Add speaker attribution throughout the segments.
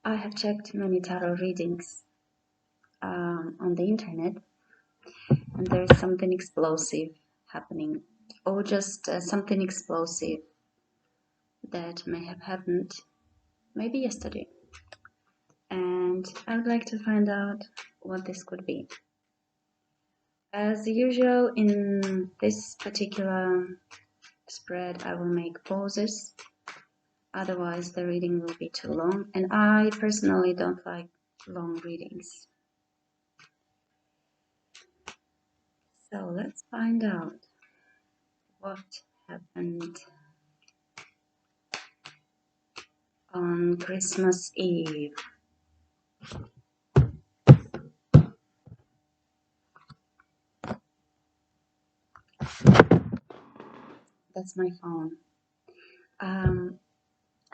Speaker 1: I have checked many tarot readings on the internet, and there is something explosive happening, or just something explosive that may have happened maybe yesterday. And I would like to find out what this could be. As usual, in this particular spread, I will make pauses. Otherwise, the reading will be too long, and I personally don't like long readings. So let's find out what happened on Christmas Eve. That's my phone.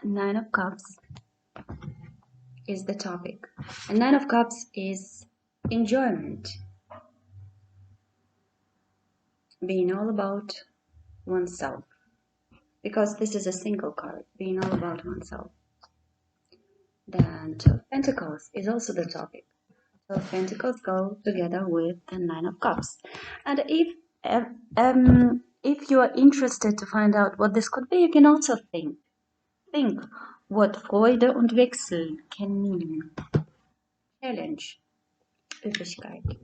Speaker 1: Nine of Cups is the topic. And Nine of Cups is enjoyment. Being all about oneself. Because this is a single card, being all about oneself. Then Two of Pentacles is also the topic. Two of Pentacles go together with the Nine of Cups. And if you are interested to find out what this could be, you can also think what Freude und Wechsel can mean. Challenge, Üppigkeit,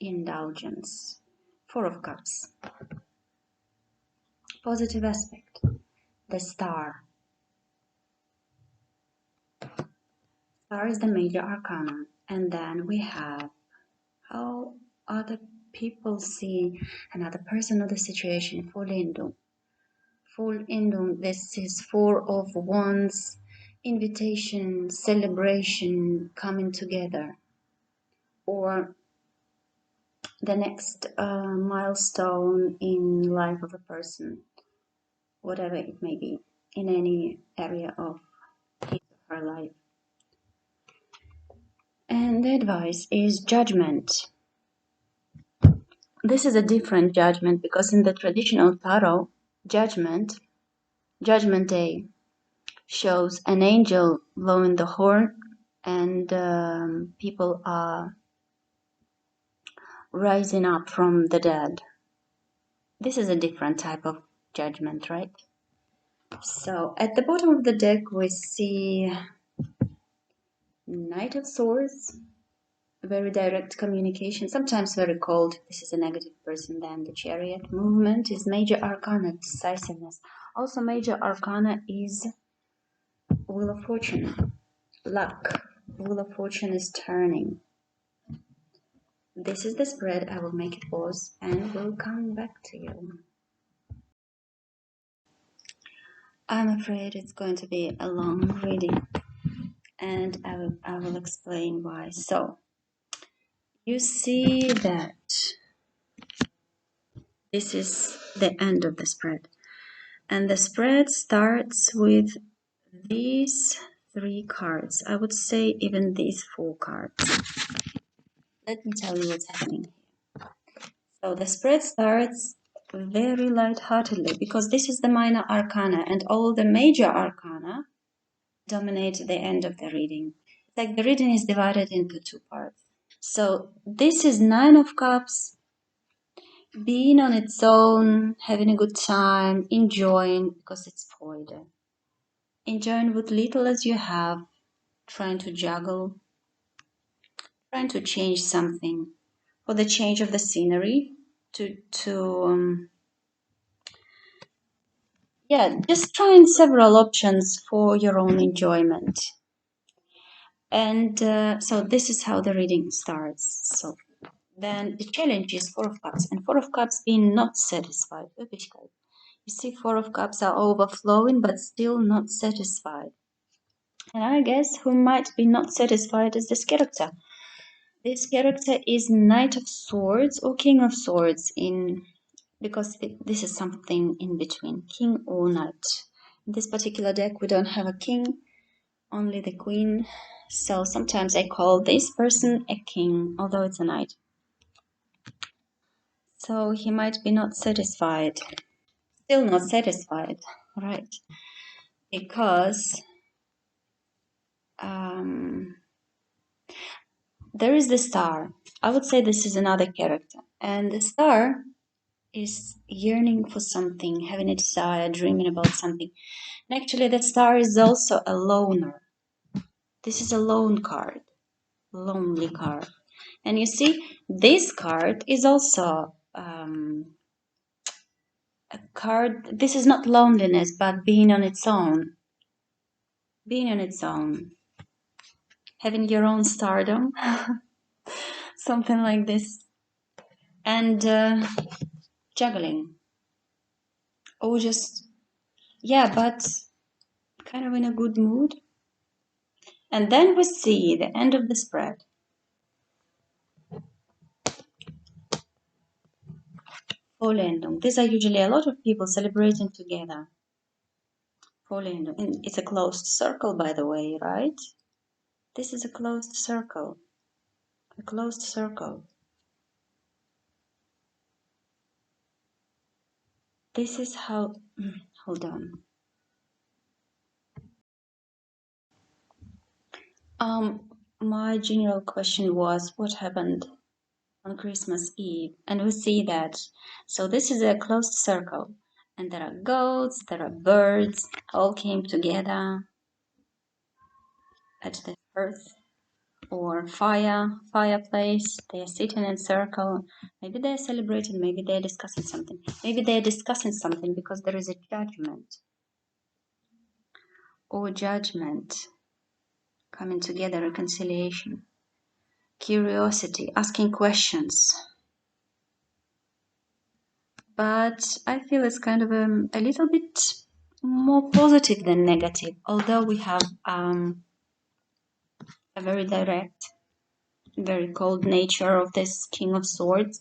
Speaker 1: indulgence. Four of Cups. Positive aspect, the Star. Star is the major arcana. And then we have how other people see another person or the situation. Vollendung. Vollendung, this is Four of Wands, invitation, celebration, coming together. Or the next milestone in life of a person, whatever it may be, in any area of his or her life. And the advice is judgment. This is a different judgment because in the traditional tarot, judgment day shows an angel blowing the horn and people are rising up from the dead. This is a different type of judgment, right? So at the bottom of the deck we see Knight of Swords, very direct communication, sometimes very cold. This is a negative person. Then the Chariot. Movement is major arcana, decisiveness. Also major arcana is Wheel of Fortune, luck. Wheel of Fortune is turning. This is the spread. I will make it pause and we'll come back to you. I'm afraid it's going to be a long reading and I will explain why. So you see that this is the end of the spread. And the spread starts with these three cards. I would say even these four cards. Let me tell you what's happening here. So the spread starts very light-heartedly because this is the minor arcana and all the major arcana dominate the end of the reading. It's like the reading is divided into two parts. So this is Nine of Cups, being on its own, having a good time, enjoying, because it's Freude. Enjoying what little as you have, trying to juggle, trying to change something, for the change of the scenery, just trying several options for your own enjoyment. And so this is how the reading starts. So then the challenge is Four of Cups, and Four of Cups being not satisfied. You see, Four of Cups are overflowing, but still not satisfied. And I guess who might be not satisfied is this character. This character is Knight of Swords or King of Swords because this is something in between, King or Knight. In this particular deck, we don't have a king, only the queen. So sometimes I call this person a king, although it's a knight. So he might be not satisfied, still not satisfied, right? Because there is the star. I would say this is another character. And the star is yearning for something, having a desire, dreaming about something. And actually, that star is also a loner. This is a lone card, lonely card. And you see, this card is also a card. This is not loneliness, but being on its own. Being on its own. Having your own stardom. Something like this. And juggling. Or just, yeah, but kind of in a good mood. And then we see the end of the spread. Vollendung. These are usually a lot of people celebrating together. Vollendung. And it's a closed circle, by the way, right? This is a closed circle. A closed circle. This is how... Hold on. My general question was, what happened on Christmas Eve? And we see that. So this is a closed circle. And there are goats, there are birds, all came together at the hearth or fireplace. They are sitting in a circle. Maybe they're celebrating, maybe they're discussing something. Maybe they're discussing something because there is a judgment. Or judgment. Coming together, reconciliation. Curiosity, asking questions. But I feel it's kind of a little bit more positive than negative, although we have a very direct, very cold nature of this King of Swords.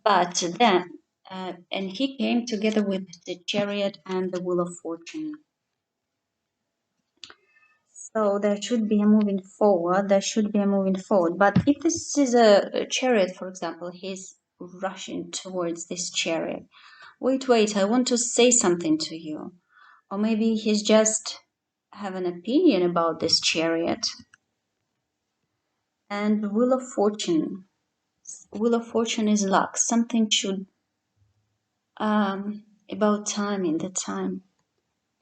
Speaker 1: But then, and he came together with the Chariot and the Wheel of Fortune. So there should be a moving forward, there should be a moving forward. But if this is a chariot, for example, he's rushing towards this chariot. Wait, I want to say something to you. Or maybe he's just have an opinion about this chariot. And Wheel of Fortune. Wheel of Fortune is luck. Something should about timing, the time.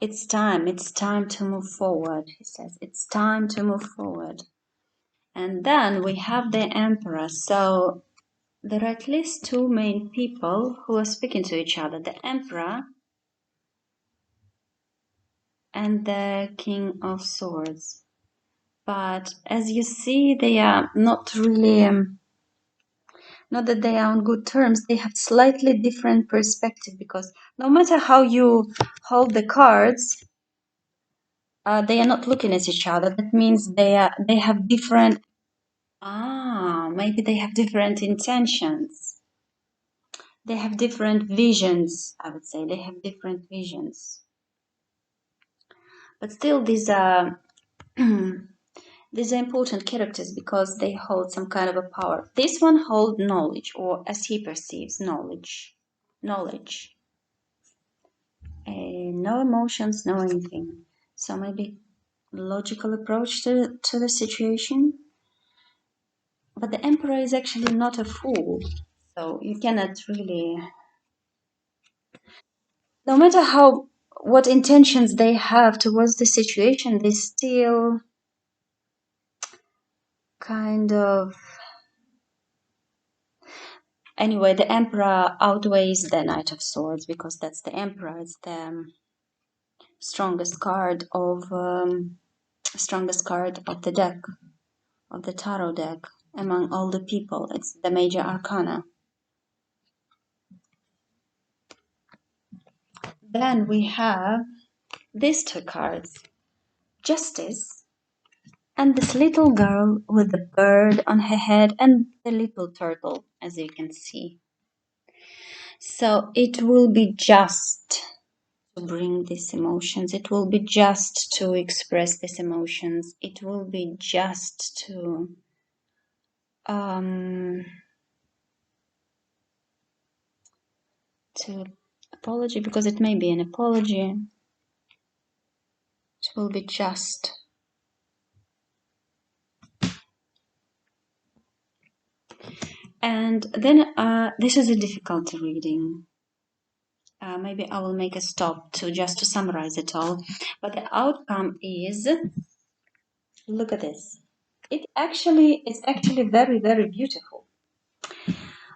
Speaker 1: It's time to move forward, he says. It's time to move forward. And then we have the emperor. So there are at least two main people who are speaking to each other, the emperor and the king of swords. But as you see, they are not really, not that they are on good terms, they have slightly different perspective, because no matter how you hold the cards, they are not looking at each other. That means they have different, maybe they have different intentions. They have different visions, I would say. They have different visions. But still, these are these are important characters because they hold some kind of a power. This one holds knowledge, or as he perceives, knowledge. Knowledge. No emotions, no anything. So maybe logical approach to the situation. But the emperor is actually not a fool. So you cannot really... No matter what intentions they have towards the situation, they still kind of... Anyway, the emperor outweighs the knight of swords because that's the emperor. It's the strongest card of the deck, of the tarot deck among all the people. It's the major arcana. Then we have these two cards, Justice, and this little girl with the bird on her head and the little turtle, as you can see. So it will be just to bring these emotions. It will be just to express these emotions. It will be just to apology, because it may be an apology. It will be just. And then this is a difficult reading. Maybe I will make a stop to just to summarize it all. But the outcome is, look at this. It's actually very, very beautiful.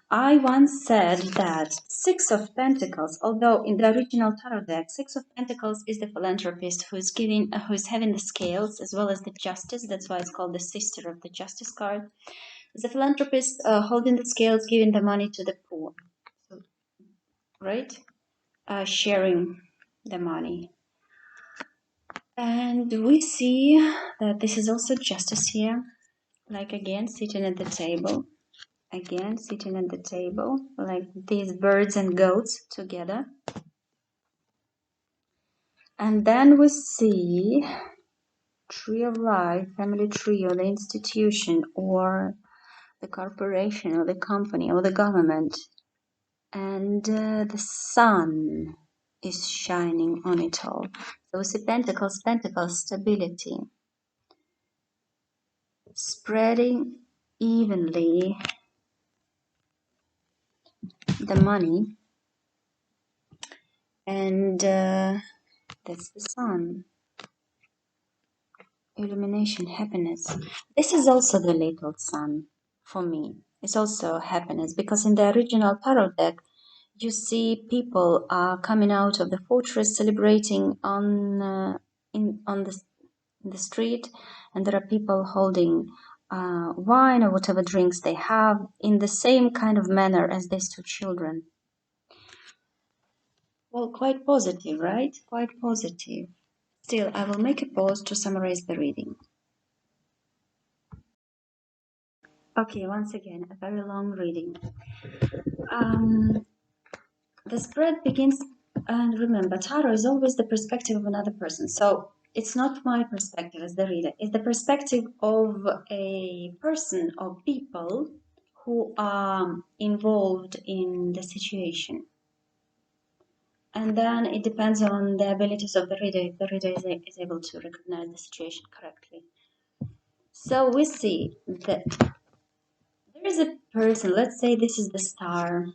Speaker 1: I once said that Six of Pentacles, although in the original tarot deck, Six of Pentacles is the philanthropist who's having the scales as well as the justice. That's why it's called the sister of the justice card. The philanthropist holding the scales, giving the money to the poor, so, right? Sharing the money. And we see that this is also justice here, like again, sitting at the table. Again, sitting at the table, like these birds and goats together. And then we see tree of life, family tree, or the institution, or the corporation, or the company, or the government. And the sun is shining on it all. So we see pentacles, pentacles, stability. Spreading evenly the money. And that's the sun. Illumination, happiness. This is also the little sun for me. It's also happiness because in the original tarot deck, you see people coming out of the fortress celebrating in the street, and there are people holding wine or whatever drinks they have in the same kind of manner as these two children. Well, quite positive, right? Quite positive. Still, I will make a pause to summarize the reading. Okay, once again, a very long reading. The spread begins, and remember, tarot is always the perspective of another person. So it's not my perspective as the reader, it's the perspective of a person or people who are involved in the situation. And then it depends on the abilities of the reader, if the reader is able to recognize the situation correctly. So we see that there is a person, let's say this is the star,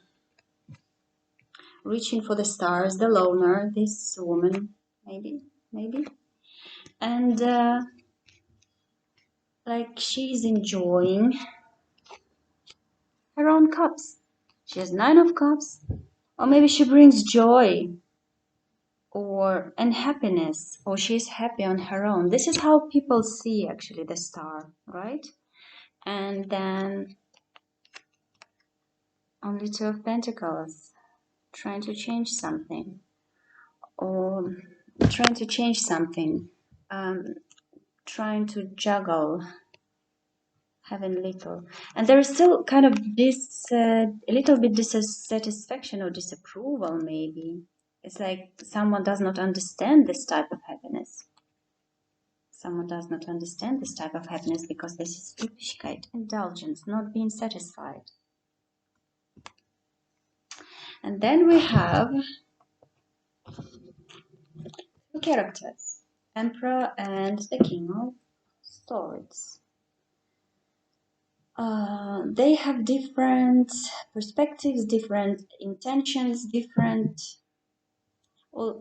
Speaker 1: reaching for the stars, the loner, this woman, maybe, and like she's enjoying her own cups. She has 9 of cups, or maybe she brings joy and happiness, or she's happy on her own. This is how people see actually the star, right? And then only 2 of Pentacles, trying to change something, or trying to change something, trying to juggle, having little. And there is still kind of this a little bit dissatisfaction or disapproval, maybe. It's like someone does not understand this type of happiness. Someone does not understand this type of happiness because this is Üppigkeit, indulgence, not being satisfied. And then we have 2 characters, Emperor and the King of Swords. They have different perspectives, different intentions,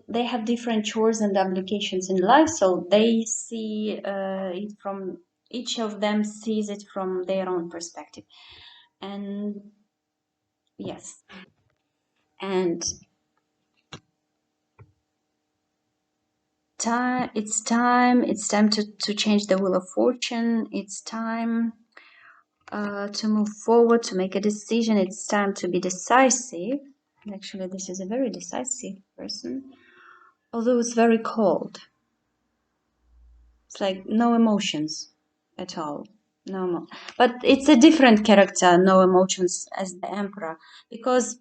Speaker 1: they have different chores and obligations in life, so they see it from, each of them sees it from their own perspective. And yes, and it's time to change the wheel of fortune. It's time to move forward, to make a decision. It's time to be decisive. And actually, this is a very decisive person, although it's very cold. It's like no emotions at all. No, but it's a different character, no emotions, as the Emperor, because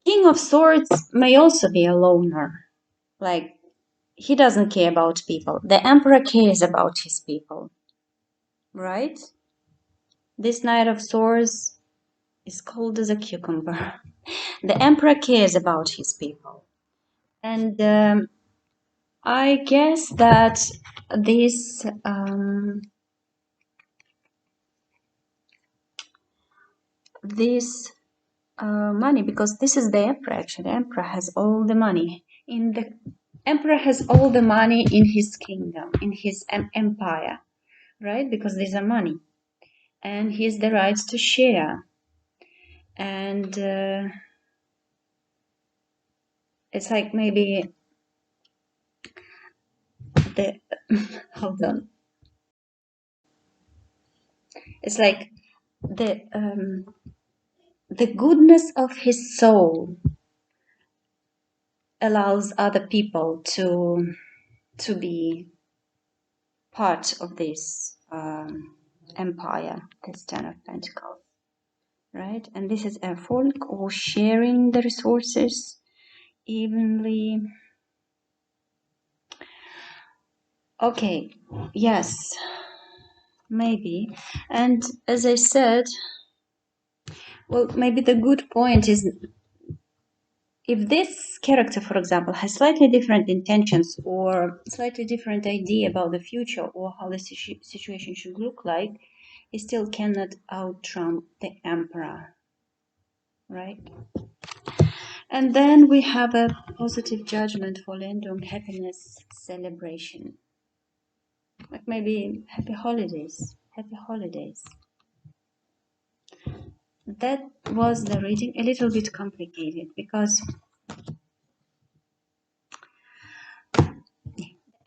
Speaker 1: King of Swords may also be a loner. Like, he doesn't care about people. The Emperor cares about his people, right? This Knight of Swords is cold as a cucumber. The Emperor cares about his people. And I guess that this this money, because this is the emperor. Actually, the emperor has all the money in his kingdom, in his empire, right? Because these are money, and he has the rights to share. And it's like maybe the hold on. It's like the goodness of his soul allows other people to be part of this empire, this Ten of Pentacles, right? And this is a folk or sharing the resources evenly. Okay, yes, maybe. And as I said, well, maybe the good point is, if this character, for example, has slightly different intentions or slightly different idea about the future or how the situation should look like, he still cannot out-trump the emperor, right? And then we have a positive judgment for Lindung happiness celebration. Like maybe happy holidays. Happy holidays. That was the reading, a little bit complicated because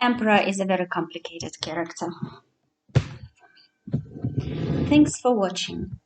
Speaker 1: Emperor is a very complicated character. Thanks for watching.